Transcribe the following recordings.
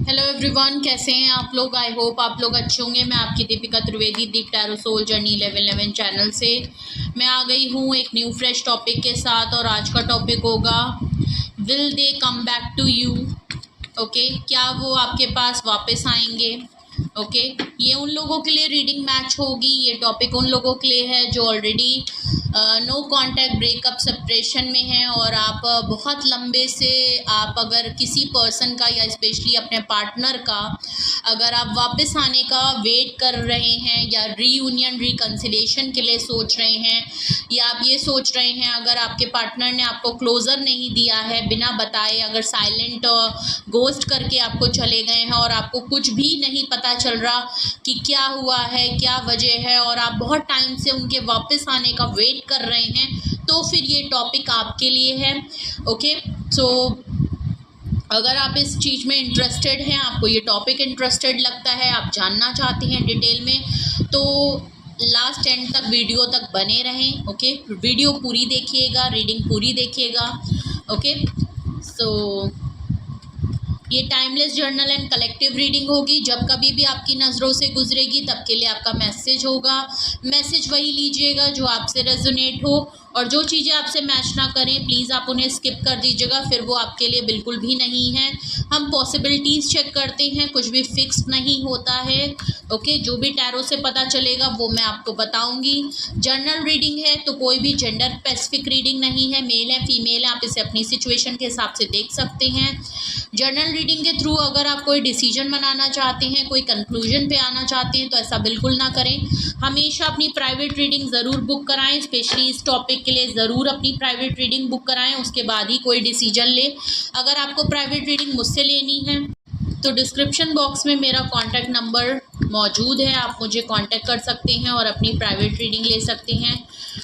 Hello everyone, कैसे हैं आप लोग। आई होप आप लोग अच्छे होंगे। मैं आपकी दीपिका त्रिवेदी दीप टैरो सोल जर्नी 1111 चैनल से मैं आ गई हूँ एक न्यू फ्रेश टॉपिक के साथ। और आज का टॉपिक होगा will they come back to you. Okay, क्या वो आपके पास वापस आएंगे। ओके, ये उन लोगों के लिए रीडिंग मैच होगी। ये टॉपिक उन लोगों के लिए है जो already know contact breakup separation में हैं और आप बहुत लंबे से आप अगर किसी पर्सन का या स्पेशली अपने पार्टनर का अगर आप वापस आने का वेट कर रहे हैं या रीयूनियन रिकन्सिलिएशन के लिए सोच रहे हैं, या आप ये सोच रहे हैं अगर आपके पार्टनर ने आपको क्लोज़र नहीं दिया है, बिना बताए अगर साइलेंट घोस्ट करके आपको चले गए हैं और आपको कुछ भी नहीं पता चल रहा कि क्या हुआ है, क्या वजह है, और आप बहुत टाइम से उनके वापस आने का वेट कर रहे हैं, तो फिर ये टॉपिक आपके लिए है। ओके, सो अगर आप इस चीज़ में इंटरेस्टेड हैं, आपको ये टॉपिक इंटरेस्टेड लगता है, आप जानना चाहते हैं डिटेल में, तो लास्ट एंड तक वीडियो तक बने रहें। ओके, वीडियो पूरी देखिएगा, रीडिंग पूरी देखिएगा। ओके, सो ये timeless journal and collective reading होगी। जब कभी भी आपकी नज़रों से गुजरेगी तब के लिए आपका मैसेज होगा। मैसेज वही लीजिएगा जो आपसे रेजोनेट हो, और जो चीज़ें आपसे मैच ना करें प्लीज़ आप उन्हें स्किप कर दीजिएगा, फिर वो आपके लिए बिल्कुल भी नहीं है। हम पॉसिबिलिटीज़ चेक करते हैं, कुछ भी फिक्स नहीं होता है। ओके, जो भी टैरो से पता चलेगा वो मैं आपको बताऊंगी। जर्नल रीडिंग है तो कोई भी जेंडर स्पेसिफिक रीडिंग नहीं है, मेल है फीमेल है, आप इसे अपनी सिचुएशन के हिसाब से देख सकते हैं। जर्नल रीडिंग के थ्रू अगर आप कोई डिसीजन बनाना चाहते हैं, कोई कंक्लूजन पे आना चाहते हैं, तो ऐसा बिल्कुल ना करें। हमेशा अपनी प्राइवेट रीडिंग ज़रूर बुक कराएं, स्पेशली इस टॉपिक के लिए ज़रूर अपनी प्राइवेट रीडिंग बुक कराएं, उसके बाद ही कोई डिसीजन ले। अगर आपको प्राइवेट रीडिंग मुझसे लेनी है तो डिस्क्रिप्शन बॉक्स में मेरा कॉन्टैक्ट नंबर मौजूद है, आप मुझे कांटेक्ट कर सकते हैं और अपनी प्राइवेट रीडिंग ले सकते हैं।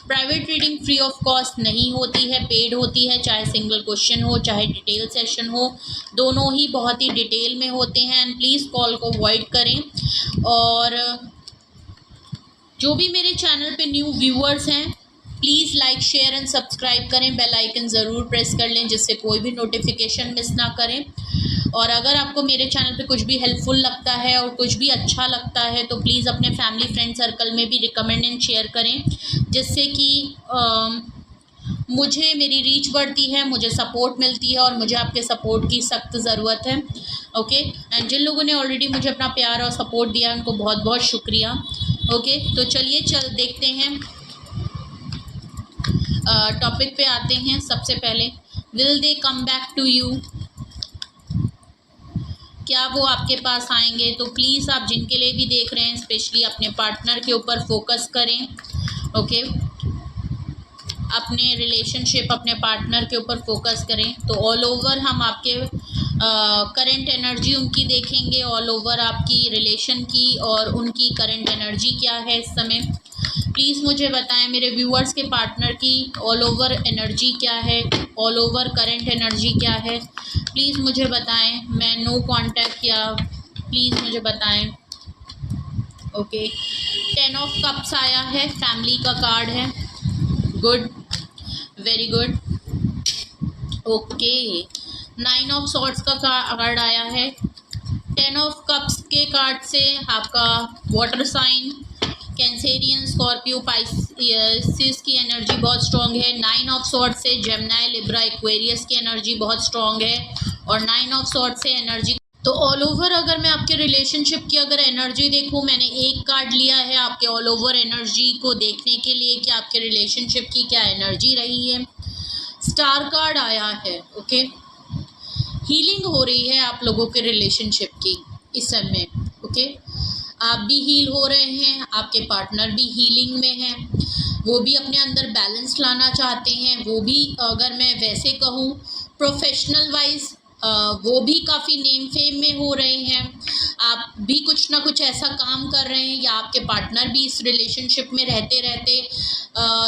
Private reading free of cost नहीं होती है, पेड होती है, चाहे सिंगल क्वेश्चन हो चाहे डिटेल सेशन हो, दोनों ही बहुत ही डिटेल में होते हैं। एंड प्लीज़ कॉल को अवॉइड करें। और जो भी मेरे चैनल पे न्यू व्यूअर्स हैं please like share and subscribe करें, बेल आइकन ज़रूर प्रेस कर लें जिससे कोई भी नोटिफिकेशन मिस ना करें। और अगर आपको मेरे चैनल पे कुछ भी हेल्पफुल लगता है और कुछ भी अच्छा लगता है तो प्लीज़ अपने फैमिली फ्रेंड सर्कल में भी रिकमेंड एंड शेयर करें, जिससे कि मुझे मेरी रीच बढ़ती है, मुझे सपोर्ट मिलती है, और मुझे आपके सपोर्ट की सख्त ज़रूरत है। ओके, एंड जिन लोगों ने ऑलरेडी मुझे अपना प्यार और सपोर्ट दिया उनको बहुत बहुत शुक्रिया। ओके, तो चलिए देखते हैं, टॉपिक पे आते हैं। सबसे पहले will they come back to you, क्या वो आपके पास आएंगे। तो प्लीज़ आप जिनके लिए भी देख रहे हैं स्पेशली अपने पार्टनर के ऊपर फोकस करें। ओके, अपने रिलेशनशिप अपने पार्टनर के ऊपर फोकस करें। तो ऑल ओवर हम आपके करंट एनर्जी उनकी देखेंगे, ऑल ओवर आपकी रिलेशन की और उनकी करंट एनर्जी क्या है इस समय। प्लीज़ मुझे बताएं मेरे व्यूअर्स के पार्टनर की ऑल ओवर एनर्जी क्या है, ऑल ओवर करंट एनर्जी क्या है। प्लीज़ मुझे बताएं, मैं नो कांटेक्ट या प्लीज़ मुझे बताएं। ओके, 10 ऑफ कप्स आया है, फैमिली का कार्ड है। Good, very good. Okay, 9 of swords का कार्ड आया है। 10 ऑफ कप्स के कार्ड से आपका water sign Cancerian Scorpio Pisces की एनर्जी बहुत स्ट्रॉन्ग है। 9 ऑफ सॉर्ड से जेमिनी लिब्रा एक्वेरियस की एनर्जी बहुत स्ट्रॉन्ग है, और 9 ऑफ सॉर्ड से एनर्जी। तो ऑल ओवर अगर मैं आपके रिलेशनशिप की अगर एनर्जी देखूं, मैंने एक कार्ड लिया है आपके ऑल ओवर एनर्जी को देखने के लिए कि आपके रिलेशनशिप की क्या एनर्जी रही है। स्टार कार्ड आया है। ओके, हीलिंग हो रही है आप लोगों के रिलेशनशिप की इस समय। ओके, आप भी हील हो रहे हैं, आपके पार्टनर भी हीलिंग में है, वो भी अपने अंदर बैलेंस लाना चाहते हैं। वो भी अगर मैं वैसे कहूँ प्रोफेशनल वाइज वो भी काफ़ी नेम फेम में हो रहे हैं। आप भी कुछ ना कुछ ऐसा काम कर रहे हैं, या आपके पार्टनर भी इस रिलेशनशिप में रहते रहते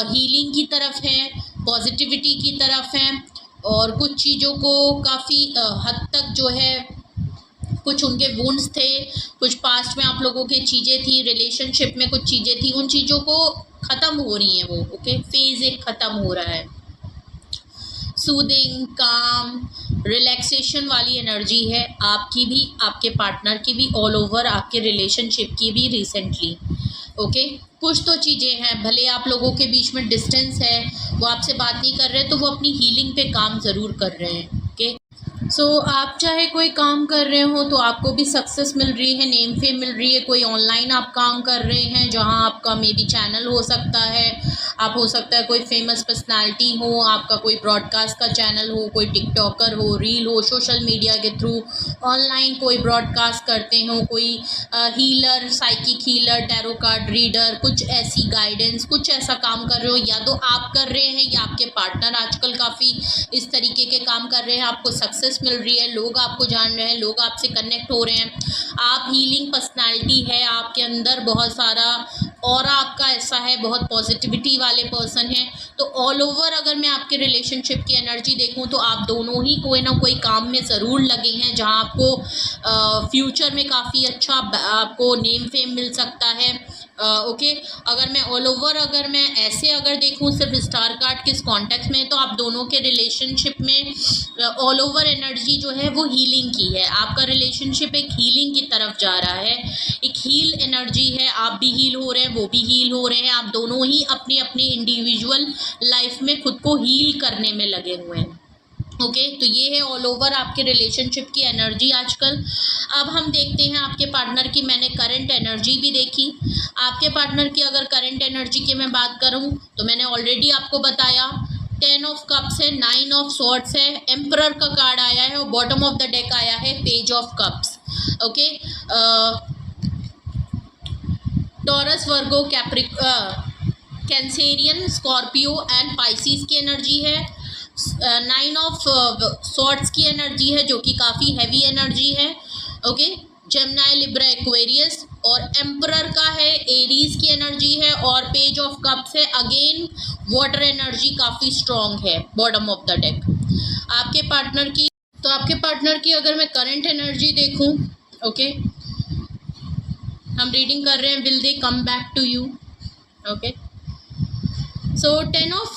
हीलिंग की तरफ हैं, पॉजिटिविटी की तरफ हैं, और कुछ चीज़ों को काफ़ी हद तक जो है, कुछ उनके वुंड्स थे, कुछ पास्ट में आप लोगों की चीज़ें थी, रिलेशनशिप में कुछ चीज़ें थी, उन चीज़ों को ख़त्म हो रही हैं वो। ओके, फेज़ एक ख़त्म हो रहा है। सूदिंग, काम, रिलैक्सेशन वाली एनर्जी है आपकी भी, आपके पार्टनर की भी, ऑल ओवर आपके रिलेशनशिप की भी रिसेंटली। ओके, कुछ तो चीज़ें हैं, भले आप लोगों के बीच में डिस्टेंस है, वो आपसे बात नहीं कर रहे तो वो अपनी हीलिंग पे काम ज़रूर कर रहे हैं। ओके, सो आप चाहे कोई काम कर रहे हो तो आपको भी सक्सेस मिल रही है, नेम फेम मिल रही है। कोई ऑनलाइन आप काम कर रहे हैं जहां आपका मे बी चैनल हो सकता है, आप हो सकता है कोई फेमस पर्सनालिटी हो, आपका कोई ब्रॉडकास्ट का चैनल हो, कोई टिकटॉकर हो, रील हो, सोशल मीडिया के थ्रू ऑनलाइन कोई ब्रॉडकास्ट करते हो, कोई healer, psychic healer, tarot card reader, कुछ ऐसी गाइडेंस, कुछ ऐसा काम कर रहे हो, या तो आप कर रहे हैं या आपके पार्टनर आजकल काफ़ी इस तरीके के काम कर रहे हैं, आपको सक्सेस मिल रही है, लोग आपको जान रहे हैं, लोग आपसे कनेक्ट हो रहे हैं, आप हीलिंग पर्सनालिटी है, आपके अंदर बहुत सारा और आपका ऐसा है, बहुत पॉजिटिविटी वाले पर्सन हैं। तो ऑल ओवर अगर मैं आपके रिलेशनशिप की एनर्जी देखूं तो आप दोनों ही कोई ना कोई काम में ज़रूर लगे हैं जहां आपको फ्यूचर में काफ़ी अच्छा आपको नेम फेम मिल सकता है। ओके, अगर मैं ऑल ओवर अगर मैं ऐसे अगर देखूं सिर्फ स्टार कार्ड किस कॉन्टेक्स्ट में, तो आप दोनों के रिलेशनशिप में ऑल ओवर एनर्जी जो है वो हीलिंग की है। आपका रिलेशनशिप एक हीलिंग की तरफ जा रहा है, एक हील एनर्जी है, आप भी हील हो रहे हैं, वो भी हील हो रहे हैं, आप दोनों ही अपनी अपनी इंडिविजुअल लाइफ में खुद को हील करने में लगे हुए हैं। ओके, तो ये है ऑल ओवर आपके रिलेशनशिप की एनर्जी आजकल। अब हम देखते हैं आपके पार्टनर की, मैंने करंट एनर्जी भी देखी। आपके पार्टनर की अगर करंट एनर्जी की मैं बात करूं तो मैंने ऑलरेडी आपको बताया 10 ऑफ कप्स है, 9 ऑफ स्वॉर्ड्स है, एम्परर का कार्ड आया है और बॉटम ऑफ द डेक आया है page of cups. Okay, taurus, Virgo, Cancerian, Scorpio and Pisces की एनर्जी है। 9 ऑफ स्वॉर्ड्स की एनर्जी है जो कि काफ़ी हैवी एनर्जी है। ओके, जेमिनी, लिब्रा, एक्वेरियस, और एम्परर का है एरीज की एनर्जी है, और पेज ऑफ कप्स है, अगेन वाटर एनर्जी काफ़ी स्ट्रॉन्ग है बॉटम ऑफ द डेक। आपके पार्टनर की, तो आपके पार्टनर की अगर मैं करंट एनर्जी देखूं, ओके, हम रीडिंग कर रहे हैं will they come back to you. Okay, so 10 of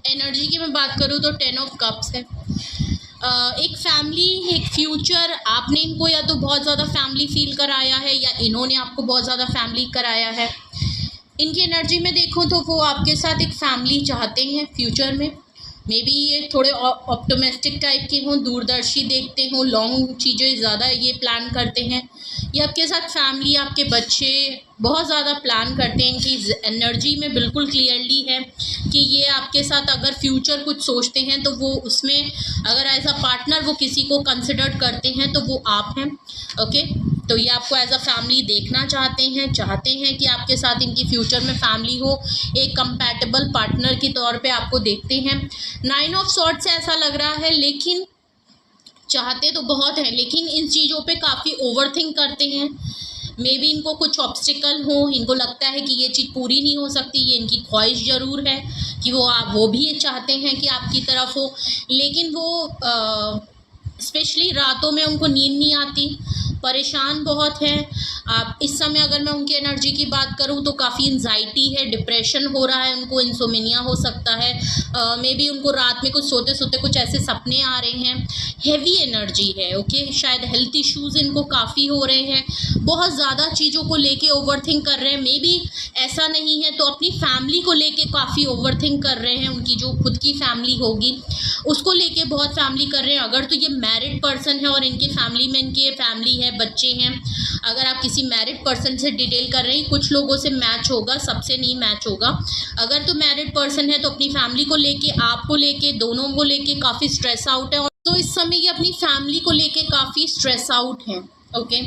energy की मैं बात करूँ तो 10 ऑफ कप्स है। एक फैमिली, एक फ्यूचर, आपने इनको या तो बहुत ज़्यादा फैमिली फील कराया है या इन्होंने आपको बहुत ज़्यादा फैमिली कराया है। इनकी एनर्जी में देखूँ तो वो आपके साथ एक फैमिली चाहते हैं फ्यूचर में। मे बी ये थोड़े ऑप्टिमिस्टिक टाइप के हों, दूरदर्शी देखते हों, लॉन्ग चीज़ें ज़्यादा ये प्लान करते हैं। ये आपके साथ फैमिली, आपके बच्चे बहुत ज़्यादा प्लान करते हैं। इनकी एनर्जी में बिल्कुल क्लियरली है कि ये आपके साथ अगर फ्यूचर कुछ सोचते हैं तो वो उसमें अगर एज अ पार्टनर वो किसी को कंसिडर करते हैं तो वो आप हैं। ओके, तो ये आपको एज अ फैमिली देखना चाहते हैं कि आपके साथ इनकी फ्यूचर में फैमिली हो, एक कंपैटिबल पार्टनर के तौर पे आपको देखते हैं। 9 ऑफ स्वॉर्ड्स से ऐसा लग रहा है, लेकिन चाहते तो बहुत हैं, लेकिन इन चीज़ों पे काफ़ी ओवरथिंक करते हैं। मे बी इनको कुछ ऑब्स्टिकल हो, इनको लगता है कि ये चीज़ पूरी नहीं हो सकती, ये इनकी ख्वाहिश ज़रूर है कि वो भी ये चाहते हैं कि आपकी तरफ हो, लेकिन वो स्पेशली रातों में उनको नींद नहीं आती, परेशान बहुत हैं। आप इस समय अगर मैं उनकी एनर्जी की बात करूं तो काफ़ी एंजाइटी है, डिप्रेशन हो रहा है, उनको इंसोमिनिया हो सकता है, मे बी उनको रात में कुछ सोते सोते कुछ ऐसे सपने आ रहे हैं, हैवी एनर्जी है। ओके, शायद हेल्थ इश्यूज़ इनको काफ़ी हो रहे हैं, बहुत ज़्यादा चीज़ों को लेके ओवरथिंक कर रहे हैं। मे बी ऐसा नहीं है तो अपनी फैमिली को लेके काफ़ी ओवरथिंक कर रहे हैं, उनकी जो खुद की फैमिली होगी उसको लेके बहुत फैमिली कर रहे हैं। अगर तो ये मैरिड पर्सन है और इनकी फैमिली में इनकी फैमिली है, बच्चे हैं, अगर आप किसी मैरिड पर्सन से डिटेल कर रहे हैं, कुछ लोगों से मैच होगा, सबसे नहीं मैच होगा। अगर तो मैरिड पर्सन है तो अपनी फैमिली को लेके, आपको लेके, दोनों को लेके काफ़ी स्ट्रेस आउट है, और तो इस समय ये अपनी फैमिली को लेके काफ़ी स्ट्रेस आउट हैं। ओके,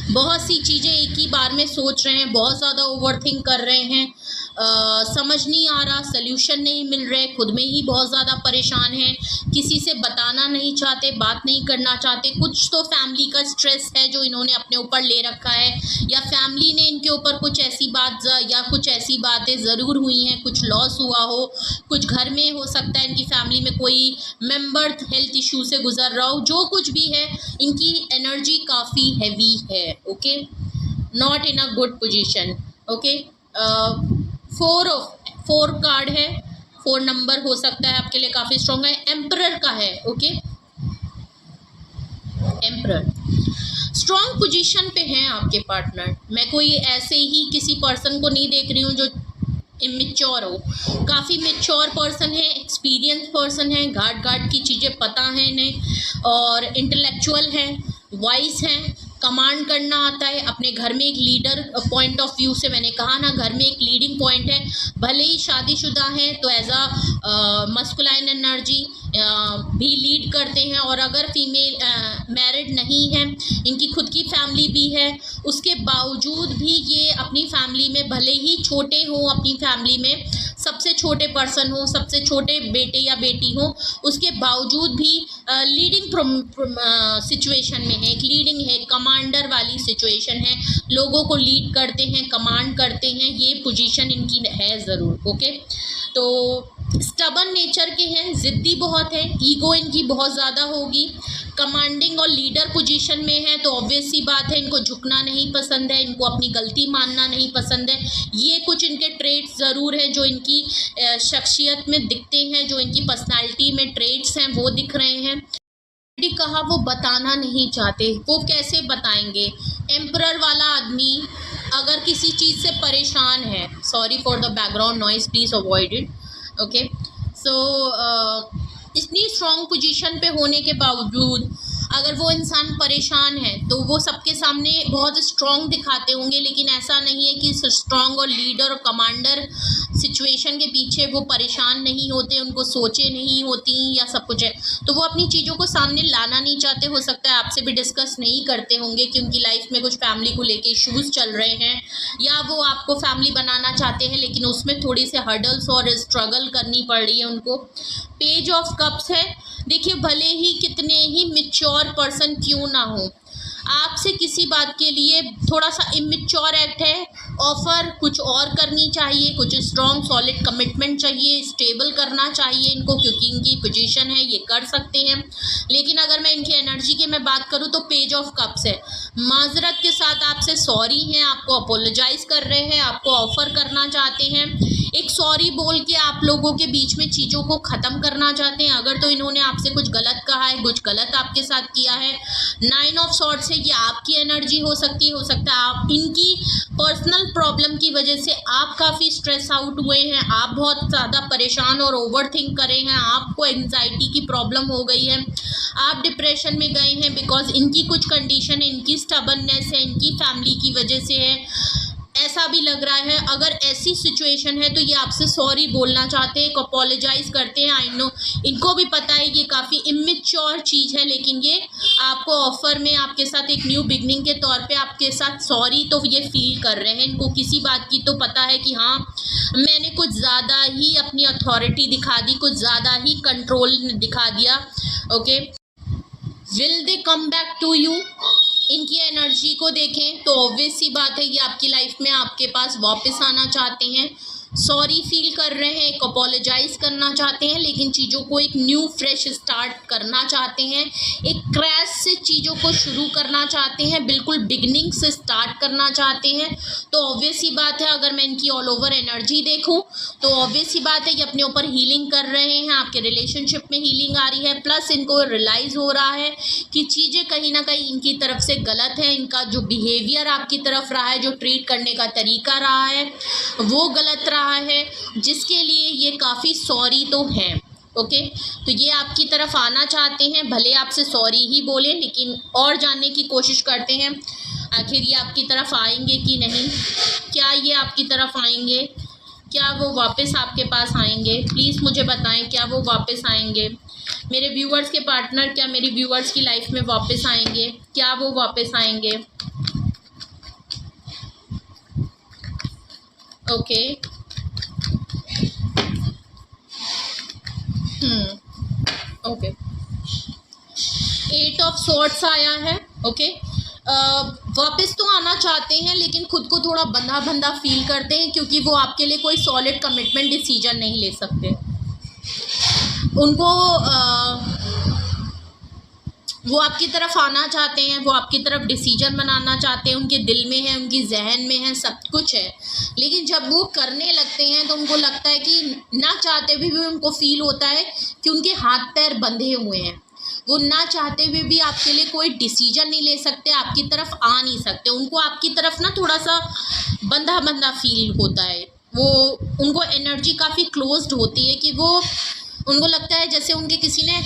बहुत सी चीज़ें एक ही बार में सोच रहे हैं, बहुत ज़्यादा ओवरथिंक कर रहे हैं, समझ नहीं आ रहा, सल्यूशन नहीं मिल रहे, खुद में ही बहुत ज़्यादा परेशान हैं, किसी से बताना नहीं चाहते, बात नहीं करना चाहते। कुछ तो फैमिली का स्ट्रेस है जो इन्होंने अपने ऊपर ले रखा है, या फैमिली ने इनके ऊपर कुछ ऐसी बात या कुछ ऐसी बातें ज़रूर हुई हैं, कुछ लॉस हुआ हो, कुछ घर में हो सकता है इनकी फैमिली में कोई मेंबर हेल्थ इशू से गुजर रहा हो, जो कुछ भी है इनकी एनर्जी काफ़ी हैवी है। Okay, not in a good position. Okay, 4 card है, 4 नंबर हो सकता है आपके लिए काफ़ी स्ट्रॉन्ग है, एम्परर का है। ओके, एम्परर स्ट्रॉन्ग पोजीशन पे हैं आपके पार्टनर। मैं कोई ऐसे ही किसी पर्सन को नहीं देख रही हूँ जो इमेच्योर हो, काफ़ी मेच्योर पर्सन है, एक्सपीरियंस पर्सन है, घाट की चीज़ें पता है इन्हें, और इंटेलेक्चुअल है, वाइस हैं, कमांड करना आता है, अपने घर में एक लीडर पॉइंट ऑफ व्यू से, मैंने कहा ना घर में एक लीडिंग पॉइंट है। भले ही शादीशुदा हैं तो एज अ मस्कुलाइन एनर्जी भी लीड करते हैं, और अगर फीमेल मैरिड नहीं है, इनकी खुद की फैमिली भी है, उसके बावजूद भी ये अपनी फैमिली में भले ही छोटे हों, अपनी फैमिली में सबसे छोटे पर्सन हो, सबसे छोटे बेटे या बेटी हो, उसके बावजूद भी लीडिंग सिचुएशन में है, एक लीडिंग है, कमांडर वाली सिचुएशन है, लोगों को लीड करते हैं, कमांड करते हैं, ये पोजीशन इनकी है ज़रूर। ओके, तो स्टबन नेचर के हैं, ज़िद्दी बहुत है, ईगो इनकी बहुत ज़्यादा होगी, कमांडिंग और लीडर पोजीशन में है तो ऑब्वियस सी बात है इनको झुकना नहीं पसंद है, इनको अपनी गलती मानना नहीं पसंद है। ये कुछ इनके ट्रेड्स ज़रूर हैं जो इनकी शख्सियत में दिखते हैं, जो इनकी पर्सनालिटी में ट्रेड्स हैं वो दिख रहे हैं। कहा वो बताना नहीं चाहते, वो कैसे बताएंगे? एम्परर वाला आदमी अगर किसी चीज़ से परेशान है, sorry for the background noise, please avoid it. Okay, so इतनी स्ट्रॉन्ग पोजीशन पे होने के बावजूद अगर वो इंसान परेशान है तो वो सबके सामने बहुत स्ट्रॉन्ग दिखाते होंगे, लेकिन ऐसा नहीं है कि स्ट्रॉन्ग और लीडर और कमांडर सिचुएशन के पीछे वो परेशान नहीं होते, उनको सोचे नहीं होती या सब कुछ है, तो वो अपनी चीज़ों को सामने लाना नहीं चाहते। हो सकता है आपसे भी डिस्कस नहीं करते होंगे कि उनकी लाइफ में कुछ फैमिली को लेके इश्यूज़ चल रहे हैं, या वो आपको फैमिली बनाना चाहते हैं लेकिन उसमें थोड़ी से हर्डल्स और स्ट्रगल करनी पड़ रही है उनको। पेज ऑफ कप्स है, देखिए भले ही कितने ही मैच्योर पर्सन क्यों ना हो, आपसे किसी बात के लिए थोड़ा सा इमेच्योर एक्ट है, ऑफ़र कुछ और करनी चाहिए, कुछ स्ट्रॉन्ग सॉलिड कमिटमेंट चाहिए, स्टेबल करना चाहिए इनको, क्योंकि इनकी पोजीशन है ये कर सकते हैं। लेकिन अगर मैं इनकी एनर्जी की मैं बात करूँ तो पेज ऑफ कप्स है, माजरत के साथ आपसे सॉरी हैं, आपको अपोलोजाइज़ कर रहे हैं, आपको ऑफ़र करना चाहते हैं, एक सॉरी बोल के आप लोगों के बीच में चीज़ों को ख़त्म करना चाहते हैं। अगर तो इन्होंने आपसे कुछ गलत कहा है, कुछ गलत आपके साथ किया है। 9 ऑफ सॉर्ड्स है, ये आपकी एनर्जी हो सकती है, हो सकता है आप इनकी पर्सनल प्रॉब्लम की वजह से आप काफ़ी स्ट्रेस आउट हुए हैं, आप बहुत ज़्यादा परेशान और ओवर थिंक करे हैं, आपको एंग्जाइटी की प्रॉब्लम हो गई है, आप डिप्रेशन में गए हैं बिकॉज इनकी कुछ कंडीशन है, इनकी स्टबननेस है, इनकी फैमिली की वजह से है, ऐसा भी लग रहा है। अगर ऐसी सिचुएशन है तो ये आपसे सॉरी बोलना चाहते हैं, अपोलोजाइज़ करते हैं। आई नो इनको भी पता है ये काफ़ी इमेच्योर चीज़ है, लेकिन ये आपको ऑफ़र में आपके साथ एक न्यू बिगनिंग के तौर पे आपके साथ सॉरी तो ये फील कर रहे हैं। इनको किसी बात की तो पता है कि हाँ मैंने कुछ ज़्यादा ही अपनी अथॉरिटी दिखा दी, कुछ ज़्यादा ही कंट्रोल दिखा दिया। Okay, will they come back to you? इनकी एनर्जी को देखें तो ऑब्वियस सी बात है ये आपकी लाइफ में आपके पास वापस आना चाहते हैं, सॉरी फील कर रहे हैं, एक अपोलोजाइज़ करना चाहते हैं, लेकिन चीज़ों को एक न्यू फ्रेश स्टार्ट करना चाहते हैं, एक क्रैश से चीज़ों को शुरू करना चाहते हैं, बिल्कुल बिगनिंग से स्टार्ट करना चाहते हैं। तो ऑब्वियस सी बात है अगर मैं इनकी ऑल ओवर एनर्जी देखूं तो ऑब्वियस सी बात है ये अपने ऊपर हीलिंग कर रहे हैं, आपके रिलेशनशिप में हीलिंग आ रही है, प्लस इनको रियलाइज़ हो रहा है कि चीज़ें कहीं ना कहीं इनकी तरफ से गलत है, इनका जो बिहेवियर आपकी तरफ रहा है, जो ट्रीट करने का तरीका रहा है वो गलत रहा है, जिसके लिए ये काफ़ी सॉरी तो हैं। ओके, तो ये आपकी तरफ आना चाहते हैं, भले आपसे सॉरी ही बोले लेकिन और जानने की कोशिश करते हैं आखिर ये आपकी तरफ आएंगे कि नहीं, क्या ये आपकी तरफ आएंगे, क्या वो वापस आपके पास आएंगे? प्लीज़ मुझे बताएं, क्या वो वापस आएंगे? मेरे व्यूअर्स के पार्टनर क्या मेरी व्यूअर्स की लाइफ में वापस आएंगे? क्या वो वापस आएंगे? ओके, ओके, 8 ऑफ सॉर्ड्स आया है। ओके, वापस तो आना चाहते हैं लेकिन खुद को थोड़ा बंधा बंधा फील करते हैं क्योंकि वो आपके लिए कोई सॉलिड कमिटमेंट डिसीजन नहीं ले सकते। उनको वो आपकी तरफ आना चाहते हैं, वो आपकी तरफ डिसीजन बनाना चाहते हैं, उनके दिल में है, उनकी जहन में है, सब कुछ है। लेकिन जब वो करने लगते हैं तो उनको लगता है कि ना चाहते हुए भी उनको फील होता है कि उनके हाथ पैर बंधे हुए हैं। वो ना चाहते हुए भी आपके लिए कोई डिसीजन नहीं ले सकते, आपकी तरफ आ नहीं सकते। उनको आपकी तरफ ना थोड़ा सा बंधा बंधा फील होता है। वो उनको एनर्जी काफ़ी क्लोज्ड होती है कि वो उनको लगता है जैसे उनके किसी ने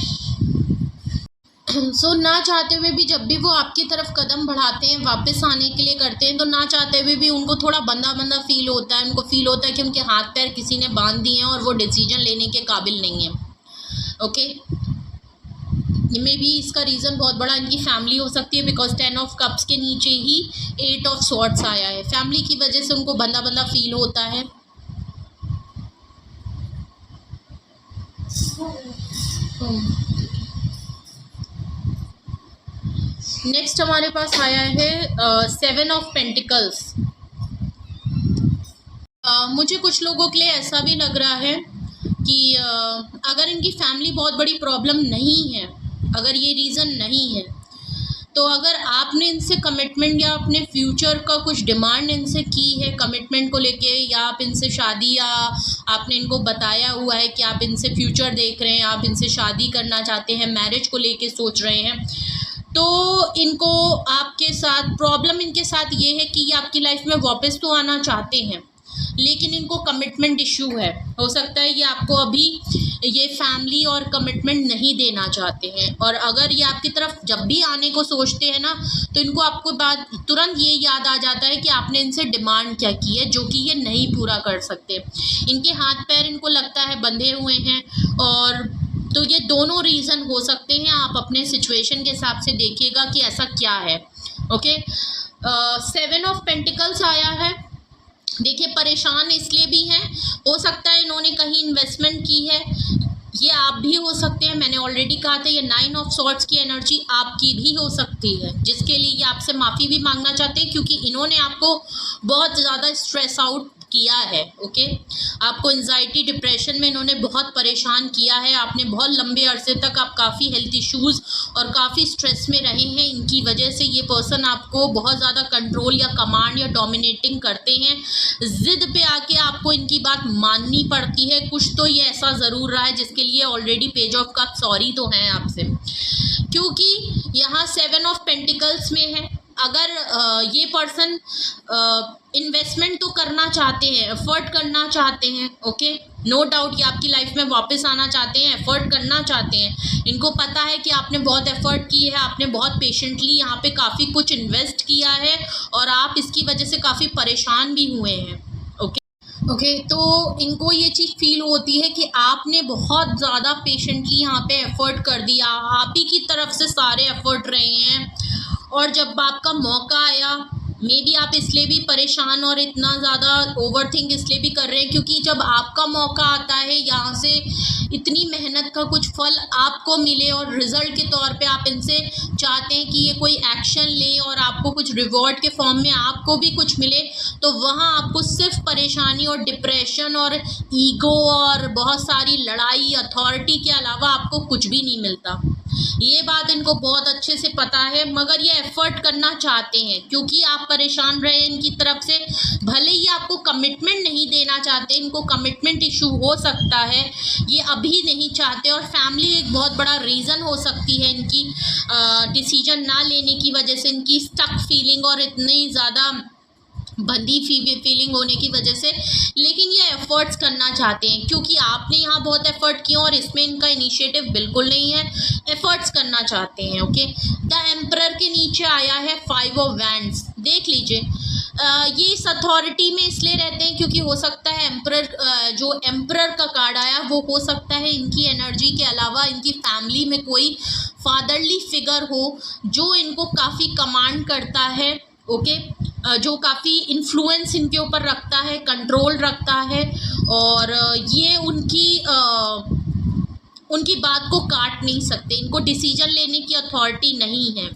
ना चाहते हुए भी जब भी वो आपकी तरफ कदम बढ़ाते हैं, वापस आने के लिए करते हैं, तो ना चाहते हुए भी उनको थोड़ा बंधा बंधा फील होता है। उनको फील होता है कि उनके हाथ पैर किसी ने बांध दिए हैं और वो डिसीजन लेने के काबिल नहीं है। ओके, में भी इसका रीज़न बहुत बड़ा इनकी फैमिली हो सकती है, बिकॉज 10 ऑफ कप्स के नीचे ही 8 ऑफ स्वॉर्ड्स आया है। फैमिली की वजह से उनको बंधा बंधा फील होता है। नेक्स्ट हमारे पास आया है 7 ऑफ पेंटिकल्स। मुझे कुछ लोगों के लिए ऐसा भी लग रहा है कि अगर इनकी फैमिली बहुत बड़ी प्रॉब्लम नहीं है, अगर ये रीज़न नहीं है, तो अगर आपने इनसे कमिटमेंट या अपने फ्यूचर का कुछ डिमांड इनसे की है कमिटमेंट को लेके, या आप इनसे शादी, या आपने इनको बताया हुआ है कि आप इनसे फ्यूचर देख रहे हैं, आप इनसे शादी करना चाहते हैं, मैरिज को लेके सोच रहे हैं, तो इनको आपके साथ प्रॉब्लम इनके साथ ये है कि ये आपकी लाइफ में वापस तो आना चाहते हैं, लेकिन इनको कमिटमेंट इशू है। हो सकता है ये आपको अभी ये फैमिली और कमिटमेंट नहीं देना चाहते हैं, और अगर ये आपकी तरफ जब भी आने को सोचते हैं ना, तो इनको आपको बात तुरंत ये याद आ जाता है कि आपने इनसे डिमांड क्या की है, जो कि ये नहीं पूरा कर सकते। इनके हाथ पैर इनको लगता है बंधे हुए हैं, और तो ये दोनों रीज़न हो सकते हैं। आप अपने सिचुएशन के हिसाब से देखिएगा कि ऐसा क्या है। ओके, 7 ऑफ पेंटिकल्स आया है। देखिए, परेशान इसलिए भी हैं, हो सकता है इन्होंने कहीं इन्वेस्टमेंट की है, ये आप भी हो सकते हैं। मैंने ऑलरेडी कहा था ये 9 ऑफ सॉर्ड्स की एनर्जी आपकी भी हो सकती है, जिसके लिए ये आपसे माफ़ी भी मांगना चाहते हैं, क्योंकि इन्होंने आपको बहुत ज़्यादा स्ट्रेस आउट किया है। ओके, आपको एंजाइटी डिप्रेशन में इन्होंने बहुत परेशान किया है। आपने बहुत लंबे अरसे तक आप काफ़ी हेल्थ इश्यूज़ और काफ़ी स्ट्रेस में रहे हैं। इनकी वजह से ये पर्सन आपको बहुत ज़्यादा कंट्रोल या कमांड या डोमिनेटिंग करते हैं। ज़िद पे आके आपको इनकी बात माननी पड़ती है। कुछ तो ये ऐसा ज़रूर रहा है जिसके लिए already page of cup sorry तो हैं आपसे, क्योंकि यहाँ 7 ऑफ पेंटिकल्स में है। अगर ये पर्सन इन्वेस्टमेंट तो करना चाहते हैं, एफर्ट करना चाहते हैं, ओके, नो डाउट कि आपकी लाइफ में वापस आना चाहते हैं, एफर्ट करना चाहते हैं। इनको पता है कि आपने बहुत एफर्ट की है, आपने बहुत पेशेंटली यहाँ पे काफ़ी कुछ इन्वेस्ट किया है, और आप इसकी वजह से काफ़ी परेशान भी हुए हैं। ओके, तो इनको ये चीज़ फील होती है कि आपने बहुत ज़्यादा पेशेंटली यहाँ पे एफर्ट कर दिया, आप ही की तरफ से सारे एफर्ट रहे हैं, और जब आपका मौका आया, मे बी आप इसलिए भी परेशान और इतना ज़्यादा ओवरथिंक इसलिए भी कर रहे हैं क्योंकि जब आपका मौका आता है, यहाँ से इतनी मेहनत का कुछ फल आपको मिले और रिज़ल्ट के तौर पे आप इनसे चाहते हैं कि ये कोई एक्शन ले और आपको कुछ रिवॉर्ड के फॉर्म में आपको भी कुछ मिले, तो वहाँ आपको सिर्फ परेशानी और डिप्रेशन और ईगो और बहुत सारी लड़ाई, अथॉरिटी के अलावा आपको कुछ भी नहीं मिलता। ये बात इनको बहुत अच्छे से पता है, मगर ये एफर्ट करना चाहते हैं क्योंकि आप परेशान रहे इनकी तरफ से। भले ही आपको कमिटमेंट नहीं देना चाहते, इनको कमिटमेंट इशू हो सकता है, ये अभी नहीं चाहते, और फैमिली एक बहुत बड़ा रीज़न हो सकती है इनकी डिसीजन ना लेने की वजह से, इनकी स्टक फीलिंग और इतनी ज़्यादा बंदी फीलिंग होने की वजह से। लेकिन ये एफर्ट्स करना चाहते हैं क्योंकि आपने यहाँ बहुत एफर्ट किया और इसमें इनका इनिशिएटिव बिल्कुल नहीं है, एफर्ट्स करना चाहते हैं। ओके, द एम्परर के नीचे आया है 5 ऑफ वैंड्स। देख लीजिए, ये इस अथॉरिटी में इसलिए रहते हैं क्योंकि हो सकता है जो एम्परर का कार्ड आया वो हो सकता है इनकी एनर्जी के अलावा इनकी फैमिली में कोई फादरली फिगर हो जो इनको काफ़ी कमांड करता है। ओके, जो काफ़ी इन्फ्लुएंस इनके ऊपर रखता है, कंट्रोल रखता है, और ये उनकी बात को काट नहीं सकते, इनको डिसीजन लेने की अथॉरिटी नहीं है।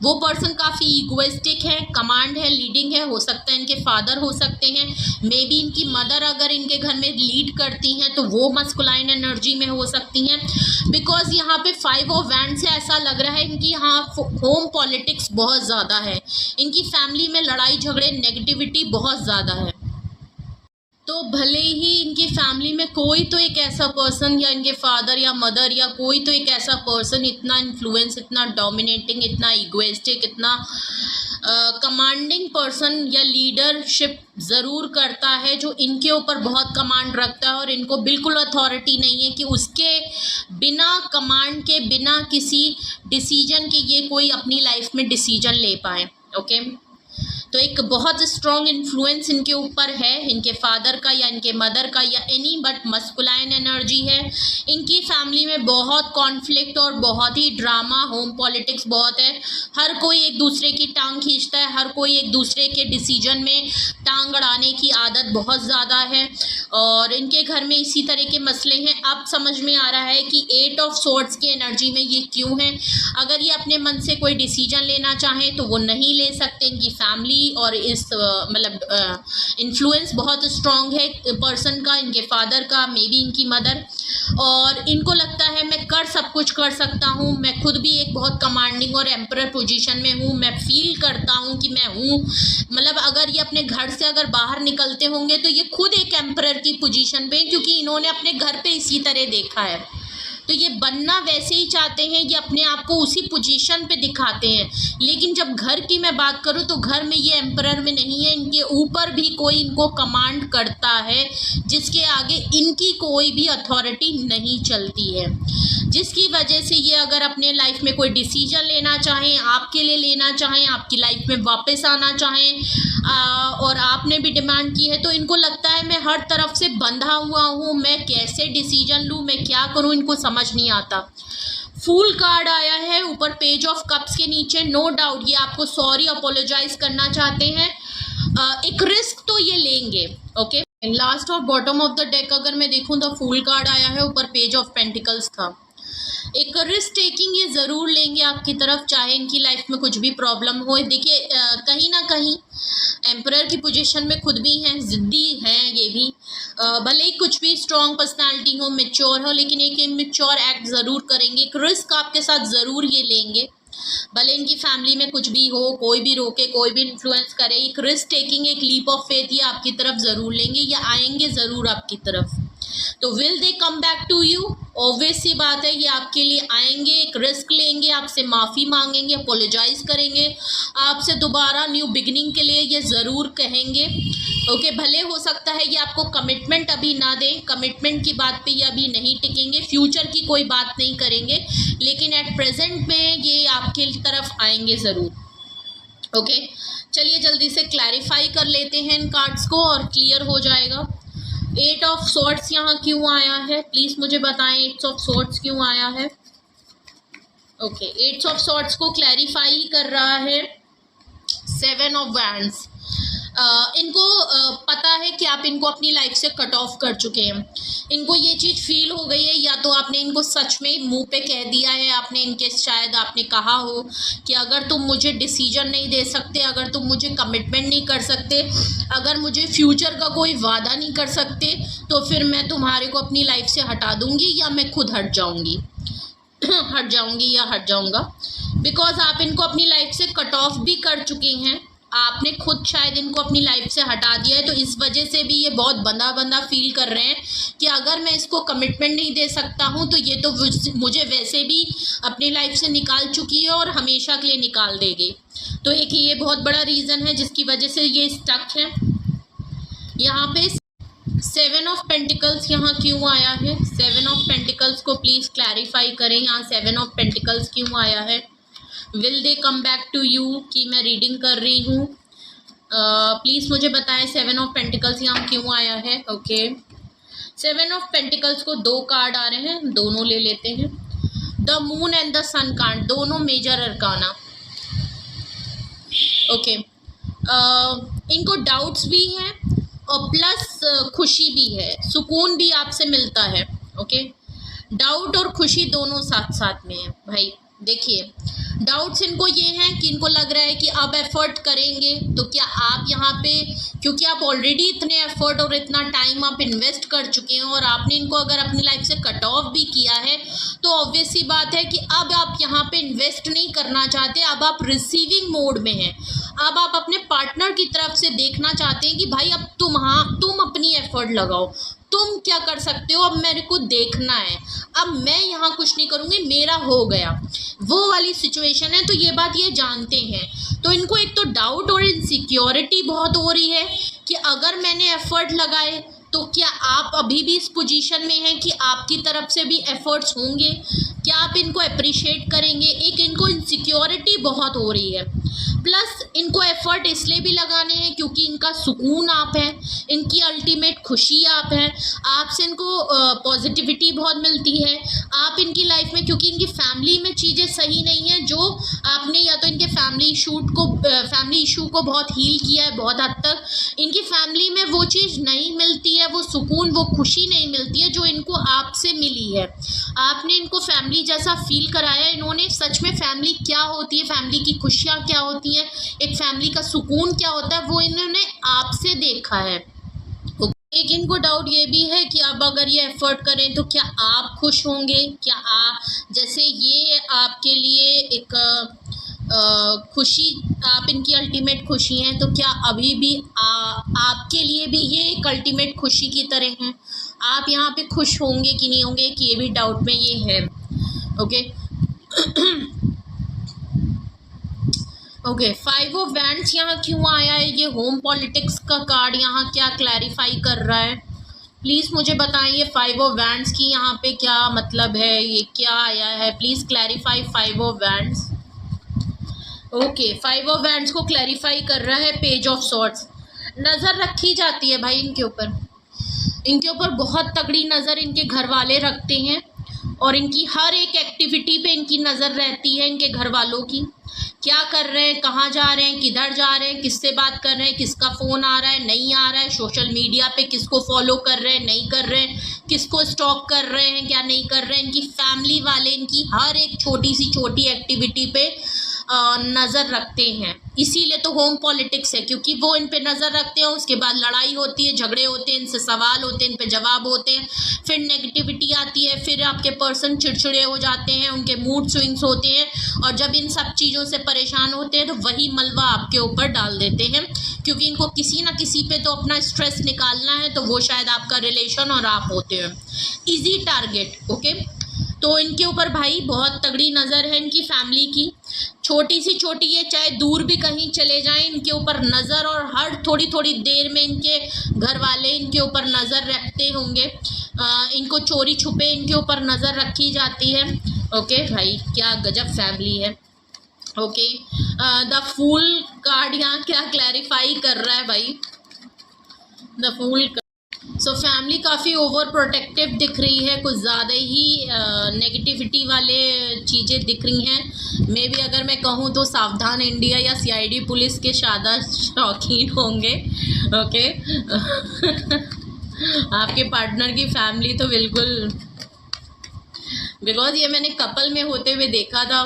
वो पर्सन काफ़ी इगोइस्टिक है, कमांड है, लीडिंग है, हो सकता है इनके फादर हो सकते हैं, मे बी इनकी मदर अगर इनके घर में लीड करती हैं तो वो मस्कुलाइन एनर्जी में हो सकती हैं, बिकॉज यहाँ पे 5 ऑफ वैंड से ऐसा लग रहा है इनकी यहाँ होम पॉलिटिक्स बहुत ज़्यादा है, इनकी फैमिली में लड़ाई झगड़े नेगेटिविटी बहुत ज़्यादा है। तो भले ही इनकी फैमिली में कोई तो एक ऐसा पर्सन या इनके फादर या मदर या कोई तो एक ऐसा पर्सन इतना इन्फ्लुएंस, इतना डोमिनेटिंग, इतना इगोइस्टिक, इतना कमांडिंग पर्सन या लीडरशिप ज़रूर करता है जो इनके ऊपर बहुत कमांड रखता है, और इनको बिल्कुल अथॉरिटी नहीं है कि उसके बिना कमांड के, बिना किसी डिसीजन के ये कोई अपनी लाइफ में डिसीजन ले पाए। ओके, तो एक बहुत स्ट्रॉन्ग इन्फ्लुएंस इनके ऊपर है, इनके फादर का या इनके मदर का या एनी बट मस्कुलाइन एनर्जी है। इनकी फैमिली में बहुत कॉन्फ्लिक्ट और बहुत ही ड्रामा, होम पॉलिटिक्स बहुत है, हर कोई एक दूसरे की टांग खींचता है, हर कोई एक दूसरे के डिसीजन में टांग अड़ाने की आदत बहुत ज़्यादा है, और इनके घर में इसी तरह के मसले हैं। अब समझ में आ रहा है कि 8 ऑफ सोर्ड्स की एनर्जी में ये क्यों है। अगर ये अपने मन से कोई डिसीजन लेना चाहें तो वो नहीं ले सकते, इनकी फैमिली और इस मतलब इन्फ्लुएंस बहुत स्ट्रॉन्ग है पर्सन का, इनके फादर का, मे बी इनकी मदर, और इनको लगता है मैं सब कुछ कर सकता हूँ, मैं खुद भी एक बहुत कमांडिंग और एम्परर पोजीशन में हूँ, मैं फील करता हूँ कि मैं हूँ, मतलब अगर ये अपने घर से अगर बाहर निकलते होंगे तो ये खुद एक एम्परर की पोजीशन पे, क्योंकि इन्होंने अपने घर पे इसी तरह देखा है, तो ये बनना वैसे ही चाहते हैं, ये अपने आप को उसी पोजीशन पे दिखाते हैं। लेकिन जब घर की मैं बात करूँ तो घर में ये एम्परर में नहीं है, इनके ऊपर भी कोई इनको कमांड करता है जिसके आगे इनकी कोई भी अथॉरिटी नहीं चलती है, जिसकी वजह से ये अगर अपने लाइफ में कोई डिसीजन लेना चाहें, आपके लिए लेना चाहें, आपकी लाइफ में वापस आना चाहें, और आपने भी डिमांड की है, तो इनको लगता है मैं हर तरफ से बंधा हुआ हूँ, मैं कैसे डिसीजन लूँ, मैं क्या करूँ, इनको समझ नहीं आता। फूल कार्ड आया है ऊपर पेज ऑफ कप्स के नीचे, नो डाउट ये आपको सॉरी अपोलोजाइज करना चाहते हैं, एक रिस्क तो ये लेंगे। ओके, लास्ट और बॉटम ऑफ द डेक अगर मैं देखूं तो फूल कार्ड आया है, ऊपर पेज ऑफ पेंटिकल्स था। एक रिस्क टेकिंग ये ज़रूर लेंगे आपकी तरफ, चाहे इनकी लाइफ में कुछ भी प्रॉब्लम हो। देखिए कहीं ना कहीं एम्परर की पोजीशन में खुद भी हैं, ज़िद्दी हैं ये भी, भले ही कुछ भी स्ट्रॉन्ग पर्सनालिटी हो, मैच्योर हो, लेकिन एक इमेच्योर एक्ट ज़रूर करेंगे, एक रिस्क आपके साथ ज़रूर ये लेंगे, भले इनकी फैमिली में कुछ भी हो, कोई भी रोके, कोई भी इन्फ्लुएंस करे, एक रिस्क टेकिंग, एक लीप ऑफ फेथ ये आपकी तरफ ज़रूर लेंगे, या आएंगे ज़रूर आपकी तरफ। तो will they come back to you, obvious सी बात है ये आपके लिए आएंगे, एक रिस्क लेंगे, आपसे माफ़ी मांगेंगे, अपोलोजाइज करेंगे, आपसे दोबारा न्यू बिगिनिंग के लिए ये ज़रूर कहेंगे। ओके, भले हो सकता है ये आपको कमिटमेंट अभी ना दें, कमिटमेंट की बात पे ये अभी नहीं टिकेंगे, फ्यूचर की कोई बात नहीं करेंगे, लेकिन एट प्रेजेंट में ये आपके तरफ आएंगे ज़रूर। ओके, चलिए जल्दी से क्लैरिफाई कर लेते हैं इन कार्ड्स को और क्लियर हो जाएगा। 8 ऑफ सॉर्ड्स यहाँ क्यों आया है, प्लीज़ मुझे बताएं 8 ऑफ सॉर्ड्स क्यों आया है। ओके, 8 ऑफ सॉर्ड्स को क्लैरिफाई कर रहा है 7 ऑफ वैंड्स। इनको पता है कि आप इनको अपनी लाइफ से कट ऑफ कर चुके हैं, इनको ये चीज़ फील हो गई है, या तो आपने इनको सच में मुंह पे कह दिया है, आपने इनके शायद आपने कहा हो कि अगर तुम मुझे डिसीजन नहीं दे सकते, अगर तुम मुझे कमिटमेंट नहीं कर सकते, अगर मुझे फ्यूचर का कोई वादा नहीं कर सकते, तो फिर मैं तुम्हारे को अपनी लाइफ से हटा दूंगी, या मैं खुद हट जाऊंगी हट जाऊंगी या हट जाऊंगा, बिकॉज आप इनको अपनी लाइफ से कट ऑफ भी कर चुके हैं, आपने खुद शायद इनको अपनी लाइफ से हटा दिया है, तो इस वजह से भी ये बहुत बंधा बंधा फील कर रहे हैं कि अगर मैं इसको कमिटमेंट नहीं दे सकता हूँ तो ये तो मुझे वैसे भी अपनी लाइफ से निकाल चुकी है और हमेशा के लिए निकाल देगी। तो एक ये बहुत बड़ा रीज़न है जिसकी वजह से ये स्टक है। यहाँ पे 7 ऑफ पेंटिकल्स यहाँ क्यों आया है, 7 ऑफ पेंटिकल्स को प्लीज़ क्लैरिफाई करें, यहाँ 7 ऑफ पेंटिकल्स क्यों आया है। Will they come back to you की मैं रीडिंग कर रही हूँ, प्लीज़ मुझे बताएं 7 ऑफ पेंटिकल्स यहाँ क्यों आया है। ओके, 7 ऑफ पेंटिकल्स को 2 कार्ड आ रहे हैं, दोनों ले लेते हैं। The moon and the sun card, दोनों मेजर अरकाना। ओके, इनको डाउट्स भी हैं और प्लस खुशी भी है, सुकून भी आपसे मिलता है। ओके, डाउट और खुशी दोनों साथ साथ में है भाई। देखिए, डाउट्स इनको ये हैं कि इनको लग रहा है कि अब एफर्ट करेंगे तो क्या आप यहाँ पे, क्योंकि आप ऑलरेडी इतने एफर्ट और इतना टाइम आप इन्वेस्ट कर चुके हैं और आपने इनको अगर अपनी लाइफ से कट ऑफ भी किया है, तो ऑब्वियस सी बात है कि अब आप यहाँ पे इन्वेस्ट नहीं करना चाहते, अब आप रिसीविंग मोड में हैं। अब आप अपने पार्टनर की तरफ से देखना चाहते हैं कि भाई अब तुम अपनी एफर्ट लगाओ, तुम क्या कर सकते हो, अब मेरे को देखना है, अब मैं यहाँ कुछ नहीं करूँगी, मेरा हो गया, वो वाली सिचुएशन है। तो ये बात ये जानते हैं, तो इनको एक तो डाउट और इनसिक्योरिटी बहुत हो रही है कि अगर मैंने एफर्ट लगाए तो क्या आप अभी भी इस पोजीशन में हैं कि आपकी तरफ से भी एफर्ट्स होंगे, क्या आप इनको अप्रिशिएट करेंगे। एक इनको इनसिक्योरिटी बहुत हो रही है, प्लस इनको एफर्ट इसलिए भी लगाने हैं क्योंकि इनका सुकून आप हैं, इनकी अल्टीमेट खुशी आप हैं, आपसे इनको पॉजिटिविटी बहुत मिलती है। आप इनकी लाइफ में, क्योंकि इनकी फैमिली में चीज़ें सही नहीं हैं, जो आपने या तो इनके फैमिली इशू को बहुत हील किया है बहुत हद तक, इनकी फैमिली में वो चीज़ नहीं मिलती है, वो सुकून, वो खुशी नहीं मिलती है जो इनको आपसे मिली है। आपने इनको फैमिली जैसा फील कराया, इन्होंने सच में फैमिली क्या होती है, फैमिली की खुशियाँ क्या होती हैं, एक फैमिली का सुकून क्या होता है, वो इन्होंने आपसे देखा है। एक इनको डाउट ये भी है कि अब अगर ये एफर्ट करें तो क्या आप खुश होंगे, क्या आप, जैसे ये आपके लिए एक खुशी, आप इनकी अल्टीमेट खुशी हैं, तो क्या अभी भी आपके लिए भी ये एक अल्टीमेट खुशी की तरह हैं। आप यहाँ पे खुश होंगे कि नहीं होंगे, कि ये भी डाउट में ये है। ओके ओके 5 ऑफ वैंड्स यहाँ क्यों आया है, ये होम पॉलिटिक्स का कार्ड यहाँ क्या क्लैरिफाई कर रहा है, प्लीज़ मुझे बताइए। 5 ऑफ वैंड्स की यहाँ पे क्या मतलब है, ये क्या आया है, please clarify 5 of wands. Okay 5 of wands को क्लैरिफाई कर रहा है पेज ऑफ सॉर्ड्स। नज़र रखी जाती है भाई इनके ऊपर बहुत तगड़ी नज़र इनके घर वाले रखते हैं, और इनकी हर एक एक्टिविटी पे इनकी नज़र रहती है, इनके घर वालों की, क्या कर रहे हैं, कहाँ जा रहे हैं, किधर जा रहे हैं, किससे बात कर रहे हैं, किसका फ़ोन आ रहा है, नहीं आ रहा है, सोशल मीडिया पे किसको फॉलो कर रहे हैं, नहीं कर रहे हैं, किसको स्टॉक कर रहे हैं, क्या नहीं कर रहे हैं। इनकी फैमिली वाले इनकी हर एक छोटी सी छोटी एक्टिविटी पे नज़र रखते हैं, इसीलिए तो होम पॉलिटिक्स है, क्योंकि वो इन पे नज़र रखते हैं, उसके बाद लड़ाई होती है, झगड़े होते हैं, इनसे सवाल होते हैं, इन पे जवाब होते हैं, फिर नेगेटिविटी आती है, फिर आपके पर्सन चिड़चिड़े हो जाते हैं, उनके मूड स्विंग्स होते हैं, और जब इन सब चीज़ों से परेशान होते हैं तो वही मलबा आपके ऊपर डाल देते हैं, क्योंकि इनको किसी ना किसी पे तो अपना स्ट्रेस निकालना है, तो वो शायद आपका रिलेशन और आप होते हैं ईजी टारगेट। ओके, तो इनके ऊपर भाई बहुत तगड़ी नज़र है इनकी फैमिली की, छोटी सी छोटी, ये चाहे दूर भी कहीं चले जाएं, इनके ऊपर नज़र, और हर थोड़ी थोड़ी देर में इनके घर वाले इनके ऊपर नज़र रखते होंगे, इनको चोरी छुपे इनके ऊपर नज़र रखी जाती है। ओके भाई, क्या गजब फैमिली है। ओके, द फूल कार्ड यहाँ क्या क्लैरिफाई कर रहा है भाई, द फूल। सो फैमिली काफ़ी ओवर प्रोटेक्टिव दिख रही है, कुछ ज़्यादा ही नेगेटिविटी वाले चीज़ें दिख रही हैं। मे भी अगर मैं कहूँ तो सावधान इंडिया या सीआईडी पुलिस के ज़्यादा शौकीन होंगे। ओके आपके पार्टनर की फैमिली तो बिल्कुल, बिकॉज ये मैंने कपल में होते हुए देखा था,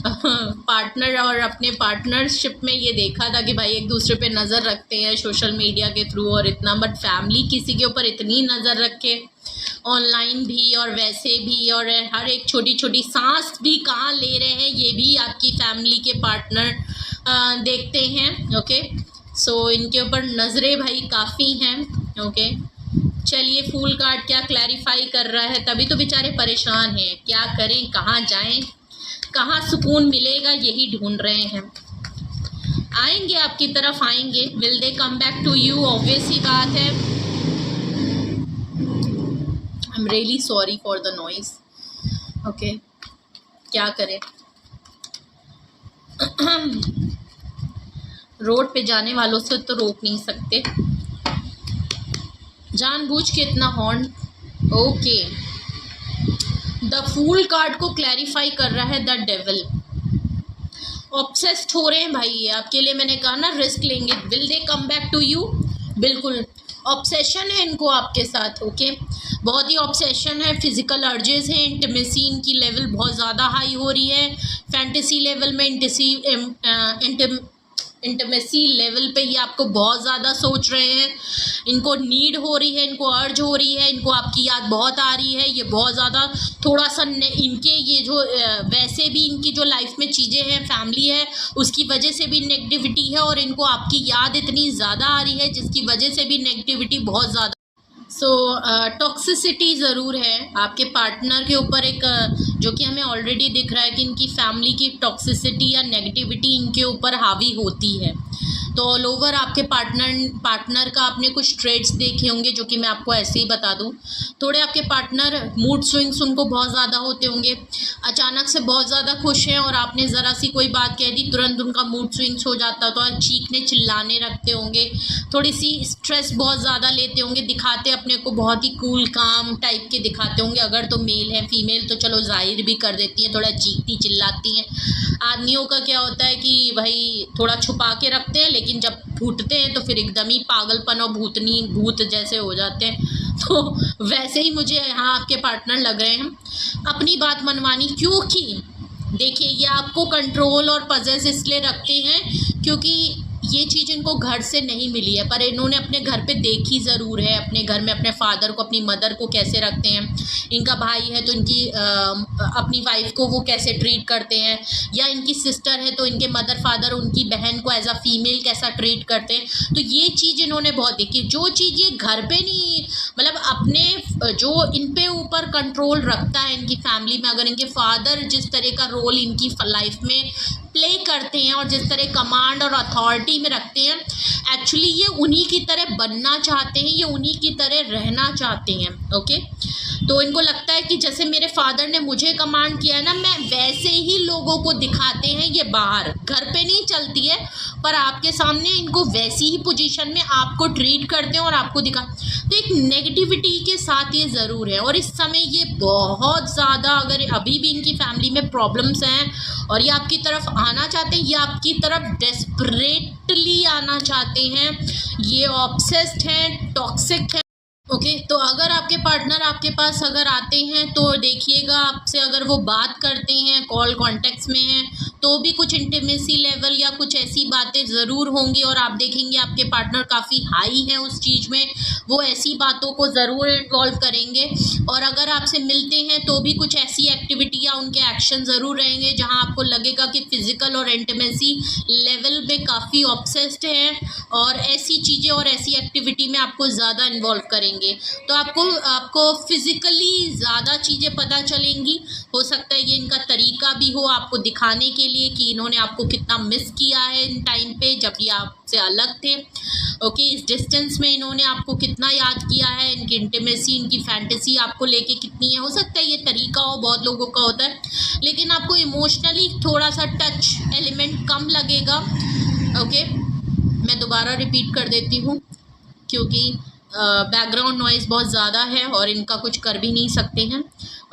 पार्टनर और अपने पार्टनरशिप में ये देखा था कि भाई एक दूसरे पे नज़र रखते हैं सोशल मीडिया के थ्रू और इतना, बट फैमिली किसी के ऊपर इतनी नज़र रखे, ऑनलाइन भी और वैसे भी, और हर एक छोटी छोटी सांस भी कहाँ ले रहे हैं ये भी आपकी फैमिली के पार्टनर देखते हैं। ओके, सो इनके ऊपर नज़रें भाई काफ़ी हैं। ओके, चलिए फूल कार्ड क्या क्लैरिफाई कर रहा है, तभी तो बेचारे परेशान हैं, क्या करें, कहाँ जाएं, कहाँ सुकून मिलेगा, यही ढूंढ रहे हैं। आएंगे आपकी तरफ आएंगे, will they come back to you, obvious ही बात है। I am really sorry for the noise. Okay, क्या करें, रोड पे जाने वालों से तो रोक नहीं सकते, जानबूझ के इतना horn. Okay, the fool card को क्लैरिफाई कर रहा है द डेविल। ऑब्सेस्ड हो रहे हैं भाई ये आपके लिए, मैंने कहा ना रिस्क लेंगे, will they come back to you, बिल्कुल ऑब्सेशन है इनको आपके साथ। ओके, बहुत ही ऑब्सेशन है, फिजिकल अर्जेस हैं, इंटीमेसी इनकी लेवल बहुत ज़्यादा हाई हो रही है, फैंटेसी लेवल में इंटीमेसी लेवल पे ये आपको बहुत ज़्यादा सोच रहे हैं, इनको नीड हो रही है, इनको अर्ज हो रही है, इनको आपकी याद बहुत आ रही है, ये बहुत ज़्यादा थोड़ा सा इनके ये जो वैसे भी इनकी जो लाइफ में चीज़ें हैं, फैमिली है, उसकी वजह से भी नेगेटिविटी है, और इनको आपकी याद इतनी ज़्यादा आ रही है जिसकी वजह से भी नेगेटिविटी बहुत ज़्यादा। सो टॉक्सिसिटी ज़रूर है आपके पार्टनर के ऊपर, एक जो कि हमें ऑलरेडी दिख रहा है कि इनकी फैमिली की टॉक्सिसिटी या नेगेटिविटी इनके ऊपर हावी होती है। तो ऑल ओवर आपके पार्टनर का आपने कुछ ट्रेड्स देखे होंगे, जो कि मैं आपको ऐसे ही बता दूं। थोड़े आपके पार्टनर मूड स्विंग्स उनको बहुत ज़्यादा होते होंगे, अचानक से बहुत ज़्यादा खुश हैं और आपने ज़रा सी कोई बात कह दी, तुरंत उनका मूड स्विंग्स हो जाता, तो चीखने चिल्लाने रखते होंगे, थोड़ी सी स्ट्रेस बहुत ज़्यादा लेते होंगे, दिखाते अपने को बहुत ही कूल काम टाइप के दिखाते होंगे। अगर तो मेल है, फीमेल तो चलो जाहिर भी कर देती हैं, थोड़ा चीखती चिल्लाती हैं। आदमियों का क्या होता है कि भाई थोड़ा छुपा के रखते हैं, लेकिन जब फूटते हैं तो फिर एकदम ही पागलपन और भूत जैसे हो जाते हैं। तो वैसे ही मुझे यहाँ आपके पार्टनर लग रहे हैं, अपनी बात मनवानी, क्योंकि देखिए ये आपको कंट्रोल और पजेस इसलिए रखते हैं क्योंकि ये चीज़ इनको घर से नहीं मिली है, पर इन्होंने अपने घर पे देखी ज़रूर है, अपने घर में अपने फादर को, अपनी मदर को कैसे रखते हैं। इनका भाई है तो इनकी अपनी वाइफ को वो कैसे ट्रीट करते हैं, या इनकी सिस्टर है तो इनके मदर फादर उनकी बहन को एज अ फीमेल कैसा ट्रीट करते हैं। तो ये चीज़ इन्होंने बहुत देखी, जो चीज़ ये घर पे नहीं, मतलब अपने जो इन पे ऊपर कंट्रोल रखता है इनकी फैमिली में, अगर इनके फादर जिस तरह का रोल इनकी लाइफ में प्ले करते हैं और जिस तरह कमांड और अथॉरिटी में रखते हैं, एक्चुअली ये उन्हीं की तरह बनना चाहते हैं, ये उन्हीं की तरह रहना चाहते हैं। ओके, तो इनको लगता है कि जैसे मेरे फादर ने मुझे कमांड किया है ना, मैं वैसे ही लोगों को दिखाते हैं। ये बाहर घर पे नहीं चलती है, पर आपके सामने इनको वैसी ही पोजीशन में आपको ट्रीट करते हैं और आपको दिखा। तो एक नेगेटिविटी के साथ ये ज़रूर है, और इस समय ये बहुत ज़्यादा, अगर अभी भी इनकी फैमिली में प्रॉब्लम्स हैं और ये आपकी तरफ आना चाहते हैं, ये आपकी तरफ डेस्परेटली आना चाहते हैं, ये ऑब्सेस्ड हैं, टॉक्सिक है। ओके, तो अगर आपके पार्टनर आपके पास अगर आते हैं तो देखिएगा, आपसे अगर वो बात करते हैं, कॉल कॉन्टेक्ट्स में हैं, तो भी कुछ इंटीमेसी लेवल या कुछ ऐसी बातें ज़रूर होंगी, और आप देखेंगे आपके पार्टनर काफ़ी हाई हैं उस चीज़ में, वो ऐसी बातों को ज़रूर इन्वॉल्व करेंगे। और अगर आपसे मिलते हैं तो भी कुछ ऐसी एक्टिविटी या उनके एक्शन ज़रूर रहेंगे जहाँ आपको लगेगा कि फ़िज़िकल और इंटीमेसी लेवल में काफ़ी ऑब्सेस्ड है, और ऐसी चीज़ें और ऐसी एक्टिविटी में आपको ज़्यादा इन्वॉल्व करेंगे। तो आपको फिजिकली ज़्यादा चीज़ें पता चलेंगी। हो सकता है ये इनका तरीका भी हो आपको दिखाने के लिए कि इन्होंने आपको कितना मिस किया है इन टाइम पे जब ये आपसे अलग थे। ओके, इस डिस्टेंस में इन्होंने आपको कितना याद किया है, इनकी इंटीमेसी, इनकी फैंटेसी आपको लेके कितनी है। हो सकता है ये तरीका हो, बहुत लोगों का होता है, लेकिन आपको इमोशनली थोड़ा सा टच एलिमेंट कम लगेगा। ओके, मैं दोबारा रिपीट कर देती हूँ क्योंकि बैकग्राउंड नॉइज़ बहुत ज़्यादा है और इनका कुछ कर भी नहीं सकते हैं।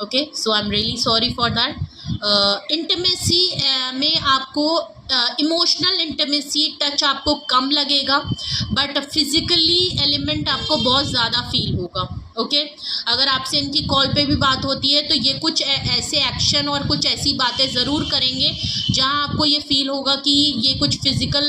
Okay, so I am really sorry for that. Intimacy में आपको इमोशनल इंटीमेसी टच आपको कम लगेगा, बट फिज़िकली एलिमेंट आपको बहुत ज़्यादा फील होगा। ओके, अगर आपसे इनकी कॉल पे भी बात होती है तो ये कुछ ऐसे एक्शन और कुछ ऐसी बातें ज़रूर करेंगे जहां आपको ये फील होगा कि ये कुछ फिज़िकल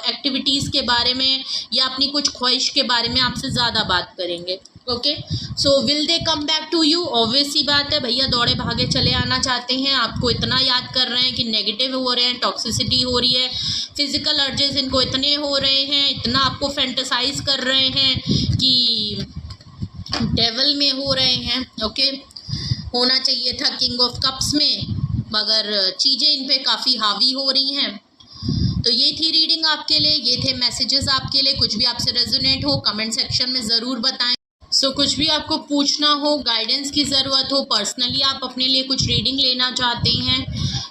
एक्टिविटीज़ के बारे में या अपनी कुछ ख्वाहिश के बारे में आपसे ज़्यादा बात करेंगे। Okay, so will they come back to you? Obvious सी बात है, भैया दौड़े भागे चले आना चाहते हैं, आपको इतना याद कर रहे हैं कि नेगेटिव हो रहे हैं, टॉक्सिसिटी हो रही है, फिज़िकल अर्जेस इनको इतने हो रहे हैं, इतना आपको फैंटेसाइज कर रहे हैं कि डेवल में हो रहे हैं। ओके, होना चाहिए था किंग ऑफ कप्स में, मगर चीज़ें इन पे काफ़ी हावी हो रही हैं। तो ये थी रीडिंग आपके लिए, ये थे मैसेजेस आपके लिए। कुछ भी आपसे रेजोनेट हो कमेंट सेक्शन में ज़रूर बताएं। कुछ भी आपको पूछना हो, गाइडेंस की ज़रूरत हो, पर्सनली आप अपने लिए कुछ रीडिंग लेना चाहते हैं,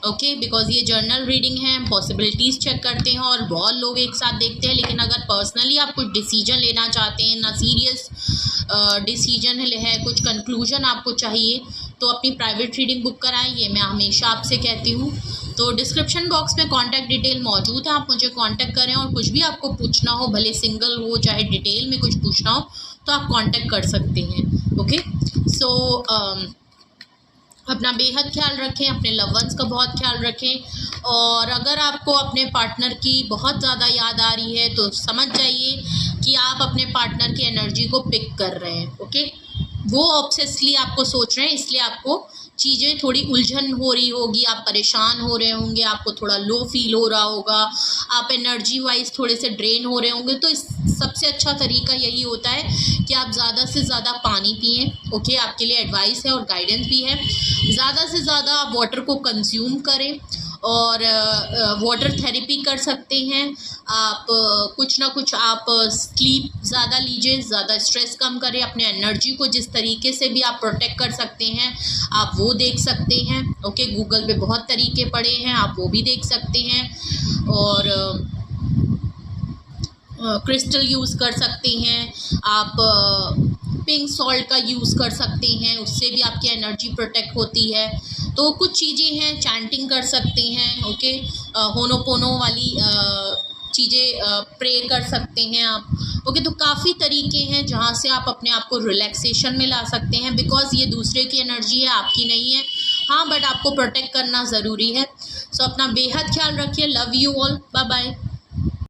ओके, बिकॉज ये जर्नल रीडिंग है, पॉसिबिलिटीज़ चेक करते हैं और बहुत लोग एक साथ देखते हैं, लेकिन अगर पर्सनली आप कुछ डिसीजन लेना चाहते हैं, ना सीरियस डिसीजन है, कुछ कंक्लूजन आपको चाहिए, तो अपनी प्राइवेट रीडिंग बुक कराएं। ये मैं हमेशा आपसे कहती हूँ। तो डिस्क्रिप्शन बॉक्स में कॉन्टैक्ट डिटेल मौजूद है, आप मुझे कॉन्टैक्ट करें और कुछ भी आपको पूछना हो, भले सिंगल हो चाहे डिटेल में कुछ पूछना हो, तो आप कॉन्टैक्ट कर सकते हैं। ओके, सो अपना बेहद ख्याल रखें, अपने लव वंस का बहुत ख्याल रखें। और अगर आपको अपने पार्टनर की बहुत ज़्यादा याद आ रही है तो समझ जाइए कि आप अपने पार्टनर की एनर्जी को पिक कर रहे हैं। ओके, वो ऑब्सेसली आपको सोच रहे हैं, इसलिए आपको चीज़ें थोड़ी उलझन हो रही होगी, आप परेशान हो रहे होंगे, आपको थोड़ा लो फील हो रहा होगा, आप एनर्जी वाइज थोड़े से ड्रेन हो रहे होंगे। तो इस सबसे अच्छा तरीका यही होता है कि आप ज़्यादा से ज़्यादा पानी पिएं। ओके, आपके लिए एडवाइस है और गाइडेंस भी है। ज़्यादा से ज़्यादा आप वाटर को कंज्यूम करें और वाटर थेरेपी कर सकते हैं आप। कुछ ना कुछ आप स्लीप ज़्यादा लीजिए, ज़्यादा स्ट्रेस कम करें, अपने एनर्जी को जिस तरीके से भी आप प्रोटेक्ट कर सकते हैं आप वो देख सकते हैं। ओके, गूगल पे बहुत तरीके पड़े हैं, आप वो भी देख सकते हैं। और क्रिस्टल यूज़ कर सकते हैं आप, पिंक सॉल्ट का यूज़ कर सकते हैं, उससे भी आपकी एनर्जी प्रोटेक्ट होती है। तो कुछ चीज़ें हैं, चैंटिंग कर सकते हैं। ओके, होनोपोनो वाली चीज़ें प्रे कर सकते हैं आप। ओके, तो काफ़ी तरीके हैं जहाँ से आप अपने आप को रिलैक्सेशन में ला सकते हैं, बिकॉज़ ये दूसरे की एनर्जी है, आपकी नहीं है। हाँ, बट आपको प्रोटेक्ट करना ज़रूरी है। सो अपना बेहद ख्याल रखिए। Love you all, bye bye.